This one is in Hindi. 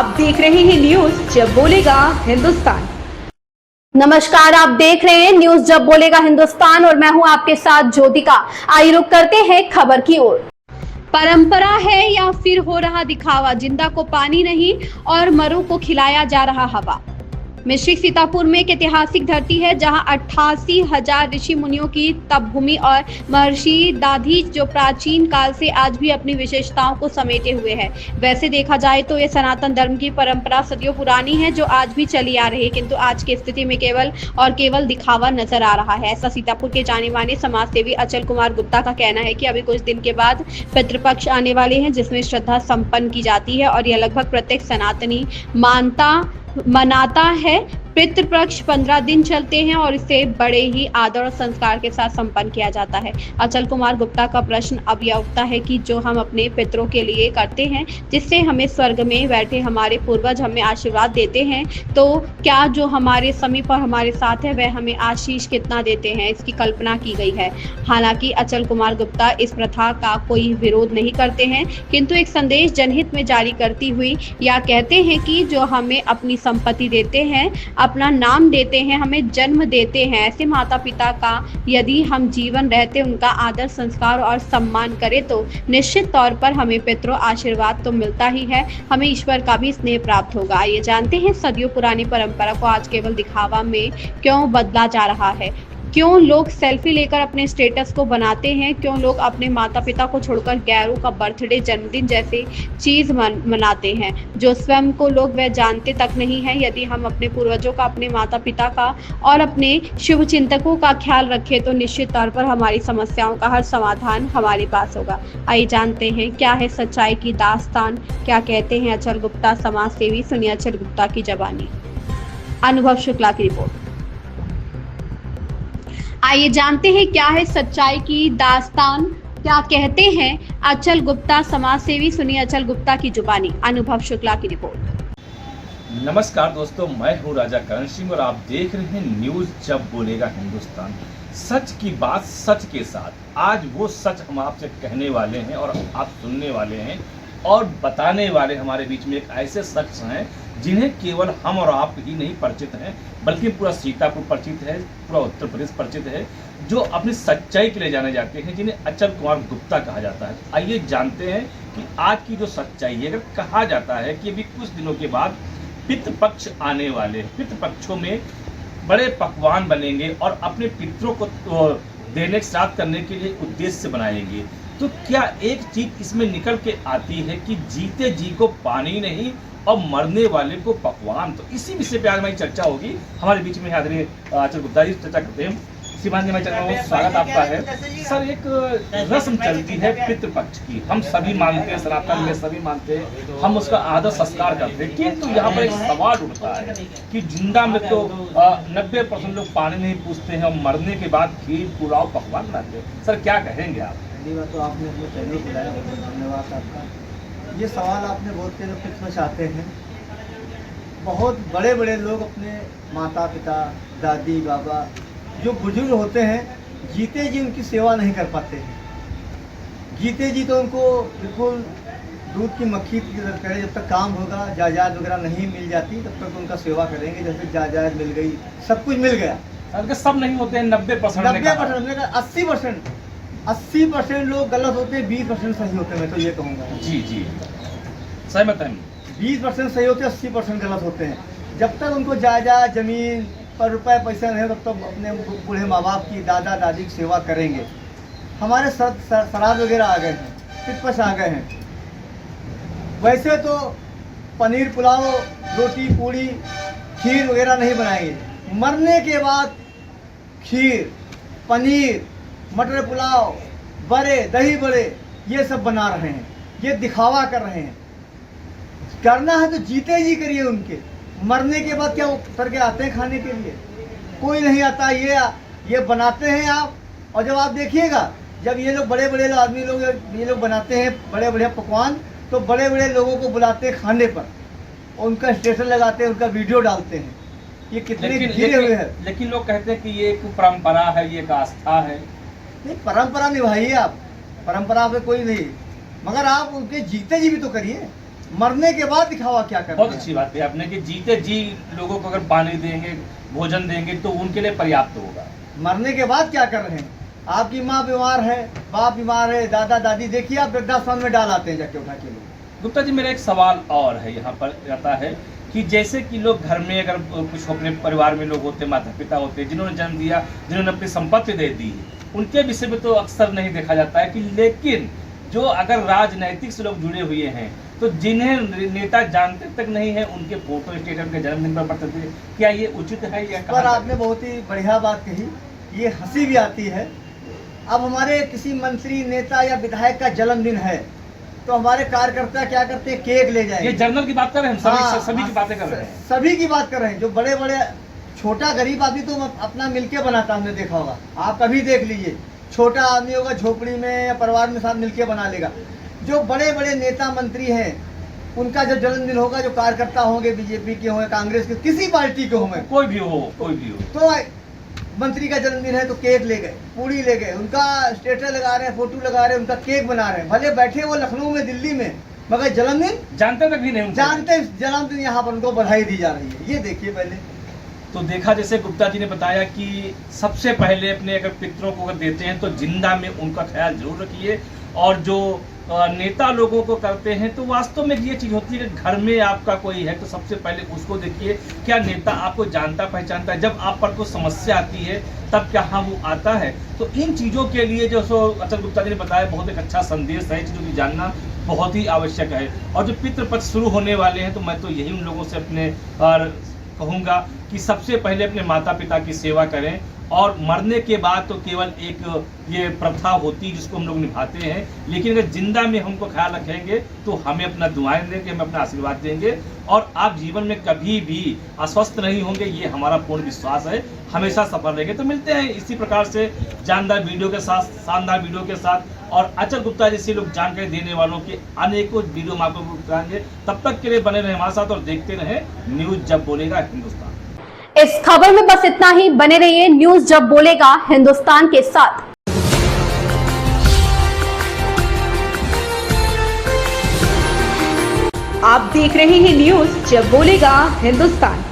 आप देख रहे हैं न्यूज जब बोलेगा हिंदुस्तान। नमस्कार, आप देख रहे हैं न्यूज जब बोलेगा हिंदुस्तान और मैं हूं आपके साथ ज्योतिका। आइए रुक करते हैं खबर की ओर। परंपरा है या फिर हो रहा दिखावा, जिंदा को पानी नहीं और मरू को खिलाया जा रहा हवा। मिश्रिक सीतापुर में एक ऐतिहासिक धरती है जहां 88,000 ऋषि मुनियों की तपभूमि और महर्षि दाधीच जो प्राचीन काल से आज भी अपनी विशेषताओं को समेटे हुए है। वैसे देखा जाए तो ये सनातन धर्म की परंपरा सदियों पुरानी है जो आज भी चली आ रही है, किंतु आज की स्थिति में केवल दिखावा नजर आ रहा है। ऐसा सीतापुर के जाने माने समाज सेवी अचल कुमार गुप्ता का कहना है कि अभी कुछ दिन के बाद पितृपक्ष आने वाले हैं जिसमें श्रद्धा संपन्न की जाती है और यह लगभग प्रत्येक सनातनी मनाता है। पितृपक्ष 15 दिन चलते हैं और इसे बड़े ही आदर और संस्कार के साथ संपन्न किया जाता है। अचल कुमार गुप्ता का प्रश्न अब यह उठता है कि जो हम अपने पितरों के लिए करते हैं जिससे हमें स्वर्ग में बैठे हमारे पूर्वज हमें आशीर्वाद देते हैं, तो क्या जो हमारे समीप और हमारे साथ है वह हमें आशीष कितना देते हैं, इसकी कल्पना की गई है। हालांकि अचल कुमार गुप्ता इस प्रथा का कोई विरोध नहीं करते हैं, किंतु एक संदेश जनहित में जारी करती हुई या कहते हैं कि जो हमें अपनी संपत्ति देते हैं, अपना नाम देते हैं, हमें जन्म देते हैं, ऐसे माता पिता का यदि हम जीवन रहते उनका आदर संस्कार और सम्मान करें तो निश्चित तौर पर हमें पितरों आशीर्वाद तो मिलता ही है, हमें ईश्वर का भी स्नेह प्राप्त होगा। आइए जानते हैं सदियों पुरानी परंपरा को आज केवल दिखावा में क्यों बदला जा रहा है, क्यों लोग सेल्फी लेकर अपने स्टेटस को बनाते हैं, क्यों लोग अपने माता पिता को छोड़कर गैरों का बर्थडे जन्मदिन जैसे चीज मनाते हैं जो स्वयं को लोग वह जानते तक नहीं है। यदि हम अपने पूर्वजों का, अपने माता पिता का और अपने शुभ चिंतकों का ख्याल रखें तो निश्चित तौर पर हमारी समस्याओं का हर समाधान हमारे पास होगा। आइए जानते हैं क्या है सच्चाई की दास्तान, क्या कहते हैं अचल गुप्ता समाज सेवी। सुनिए अचल गुप्ता की जबानी। अनुभव शुक्ला की रिपोर्ट। आइए जानते हैं क्या है सच्चाई की दास्तान, क्या कहते हैं अचल गुप्ता समाज सेवी। सुनिए अचल गुप्ता की जुबानी। अनुभव शुक्ला की रिपोर्ट। नमस्कार दोस्तों, मैं हूं राजा करण सिंह और आप देख रहे हैं न्यूज जब बोलेगा हिंदुस्तान। सच की बात सच के साथ। आज वो सच हम आपसे कहने वाले हैं और आप सुनने वाले हैं और बताने वाले हमारे बीच में एक ऐसे शख्स हैं जिन्हें केवल हम और आप ही नहीं परिचित हैं बल्कि पूरा सीतापुर परिचित है, पूरा उत्तर प्रदेश परिचित है, जो अपनी सच्चाई के लिए जाने जाते हैं, जिन्हें अचल कुमार गुप्ता कहा जाता है। आइए जानते हैं कि आज की जो सच्चाई है। अगर कहा जाता है कि अभी कुछ दिनों के बाद पितृपक्ष आने वाले हैं, पितृपक्षों में बड़े पकवान बनेंगे और अपने पितरों को देने श्राद्ध करने के लिए उद्देश्य से बनाएंगे, तो क्या एक चीज इसमें निकल के आती है कि जीते जी को पानी नहीं और मरने वाले को पकवान। तो इसी विषय पे आज हमारी चर्चा होगी। हमारे बीच में आदरणीय अचल गुप्ता जी चर्चा करते हैं। श्रीमान जी, मैं स्वागत आपका है। सर, एक रस्म चलती है पितृपक्ष की, हम सभी मानते हैं, सनातन में सभी मानते हैं, हम उसका आदर संस्कार करते हैं, किंतु यहाँ पर एक सवाल उठता है कि जिंदा में तो 90% लोग पानी नहीं पूछते हैं और मरने के बाद खीर पुलाव पकवान बनाते हैं। सर, क्या कहेंगे आप? तो आपने अपने चैनल बुलाया, धन्यवाद आपका। ये सवाल आपने बहुत तेज पूछना चाहते हैं। बहुत बड़े बड़े लोग अपने माता पिता, दादी बाबा जो बुजुर्ग होते हैं, जीते जी उनकी सेवा नहीं कर पाते हैं। जीते जी तो उनको बिल्कुल दूध की मक्खी की तरह करें, जब तक काम होगा, जायदाद वगैरह नहीं मिल जाती तब तक उनका सेवा करेंगे। जैसे जायदाद मिल गई, सब कुछ मिल गया। सब नहीं होते हैं, 90%, 80% लोग गलत होते हैं, 20% सही होते हैं। मैं तो ये कहूँगा। जी सहमत हैं। 20% सही होते हैं, 80% गलत होते हैं। जब तक उनको जायदाद जमीन पर रुपए पैसा नहीं तब तक अपने बूढ़े माँ बाप की, दादा दादी की सेवा करेंगे। हमारे श्राद्ध वगैरह आ गए हैं, पितृपक्ष आ गए हैं। वैसे तो पनीर पुलाव, रोटी पूड़ी, खीर वगैरह नहीं बनाएंगे। मरने के बाद खीर, पनीर, मटर पुलाव, बड़े दही बड़े ये सब बना रहे हैं। ये दिखावा कर रहे हैं। करना है तो जीते जी करिए उनके। मरने के बाद क्या वो करके आते हैं खाने के लिए? कोई नहीं आता। ये बनाते हैं आप। और जब आप देखिएगा, जब ये लोग बड़े बड़े आदमी लोग ये लोग बनाते हैं बड़े बड़े पकवान, तो बड़े बड़े लोगों को बुलाते हैं खाने पर और उनका स्टेटस लगाते हैं, उनका वीडियो डालते हैं। ये कितने गिरे हुए हैं। लेकिन लोग कहते हैं कि ये एक परंपरा है, ये एक आस्था है। नहीं, परंपरा निभाइए आप, परंपरा पे कोई नहीं, मगर आप उनके जीते जी भी तो करिए। मरने के बाद दिखावा क्या करते बहुत हैं। अच्छी बात है आपने कि जीते जी लोगों को अगर पानी देंगे, भोजन देंगे तो उनके लिए पर्याप्त होगा। मरने के बाद क्या कर रहे हैं? आपकी माँ बीमार है, बाप बीमार है, दादा दादी, देखिए आप वृद्धाश्रम में डाल आते हैं जाके उठा के लोग। गुप्ता जी, मेरा एक सवाल और है यहाँ पर आता है कि जैसे कि लोग घर में अगर कुछ अपने परिवार में लोग होते, माता पिता होते, जिन्होंने जन्म दिया, जिन्होंने अपनी संपत्ति दे दी, उनके विषय में तो अक्सर नहीं देखा जाता है कि लेकिन जो अगर राजनैतिक से लोग जुड़े हुए हैं तो जिन्हें नेता जानते तक नहीं है, उनके फोटो स्टेट उनके जन्मदिन पर पड़ते थे, क्या ये उचित है? या पर आपने बहुत ही बढ़िया बात कही, ये हंसी भी आती है। अब हमारे किसी मंत्री, नेता या विधायक का जन्मदिन है तो हमारे कार्यकर्ता क्या करते हैं? केक ले जाएंगे। ये जर्नल की बात कर रहे हैं, हम सभी की बातें कर रहे हैं, सभी की बात कर रहे हैं। जो बड़े बड़े, छोटा गरीब आदमी तो अपना मिलके बनाता, हमने देखा होगा, आप कभी देख लीजिए, छोटा आदमी होगा झोपड़ी में या परिवार में साथ मिलके बना लेगा। जो बड़े बड़े नेता मंत्री हैं, उनका जब जन्मदिन होगा, जो कार्यकर्ता होंगे, बीजेपी के होंगे, कांग्रेस के, किसी पार्टी के होंगे, कोई भी हो, तो मंत्री का जन्मदिन है तो केक ले गए, पूरी ले गए, उनका स्टेटस लगा रहे हैं, फोटो लगा रहे हैं, उनका केक बना रहे हैं। भले बैठे वो लखनऊ में, दिल्ली में, मगर जन्मदिन जानते तक भी नहीं, जानते जन्मदिन यहाँ पर उनको बधाई दी जा रही है। ये देखिए पहले तो देखा, जैसे गुप्ता जी ने बताया कि सबसे पहले अपने अगर पितरों को अगर देते हैं तो जिंदा में उनका ख्याल जरूर रखिए, और जो नेता लोगों को करते हैं तो वास्तव में ये चीज़ होती है कि घर में आपका कोई है तो सबसे पहले उसको देखिए, क्या नेता आपको जानता पहचानता है, जब आप पर कोई समस्या आती है तब क्या हाँ वो आता है। तो इन चीज़ों के लिए जो सो अचल गुप्ता जी ने बताया, बहुत एक अच्छा संदेश है, चीज़ों की जानना बहुत ही आवश्यक है। और जो पितृपक्ष शुरू होने वाले हैं तो मैं तो यही उन लोगों से अपने कहूँगा कि सबसे पहले अपने माता पिता की सेवा करें, और मरने के बाद तो केवल एक ये प्रथा होती है जिसको हम लोग निभाते हैं, लेकिन अगर जिंदा में हमको ख्याल रखेंगे तो हमें अपना दुआएं देंगे, हमें अपना आशीर्वाद देंगे, और आप जीवन में कभी भी अस्वस्थ नहीं होंगे, ये हमारा पूर्ण विश्वास है, हमेशा सफल रहेंगे। तो मिलते हैं इसी प्रकार से जानदार वीडियो के साथ, शानदार वीडियो के साथ, और अचल गुप्ता जैसे लोग जानकारी देने वालों के अनेकों वीडियो हम आपको बताएंगे। तब तक के लिए बने रहे हमारे साथ और देखते रहे न्यूज जब बोलेगा हिंदुस्तान। इस खबर में बस इतना ही। बने रहिए न्यूज जब बोलेगा हिंदुस्तान के साथ। आप देख रहे हैं न्यूज जब बोलेगा हिंदुस्तान।